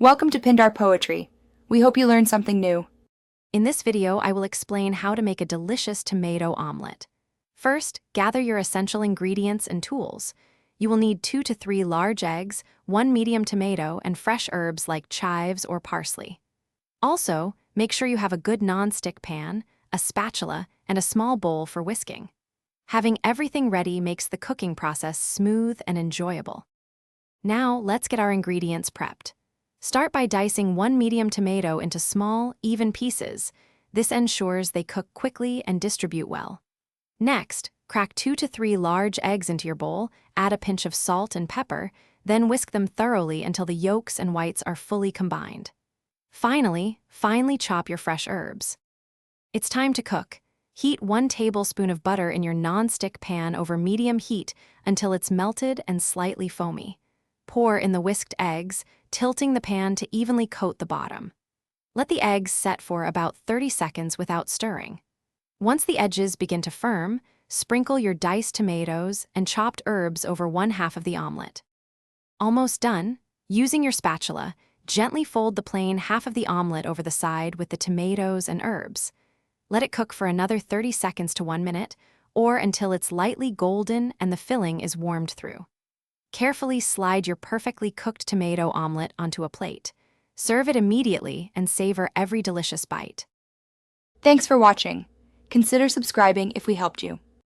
Welcome to Pindar Poetry. We hope you learned something new. In this video, I will explain how to make a delicious tomato omelet. First, gather your essential ingredients and tools. You will need 2 to 3 large eggs, 1 medium tomato, and fresh herbs like chives or parsley. Also, make sure you have a good non-stick pan, a spatula, and a small bowl for whisking. Having everything ready makes the cooking process smooth and enjoyable. Now, let's get our ingredients prepped. Start by dicing 1 medium tomato into small, even pieces. This ensures they cook quickly and distribute well. Next, crack 2 to 3 large eggs into your bowl, add a pinch of salt and pepper, then whisk them thoroughly until the yolks and whites are fully combined. Finally, finely chop your fresh herbs. It's time to cook. Heat 1 tablespoon of butter in your non-stick pan over medium heat until it's melted and slightly foamy. Pour in the whisked eggs, tilting the pan to evenly coat the bottom. Let the eggs set for about 30 seconds without stirring. Once the edges begin to firm, sprinkle your diced tomatoes and chopped herbs over 1/2 of the omelet. Almost done, using your spatula, gently fold the plain half of the omelet over the side with the tomatoes and herbs. Let it cook for another 30 seconds to 1 minute, or until it's lightly golden and the filling is warmed through. Carefully slide your perfectly cooked tomato omelet onto a plate. Serve it immediately and savor every delicious bite. Thanks for watching. Consider subscribing if we helped you.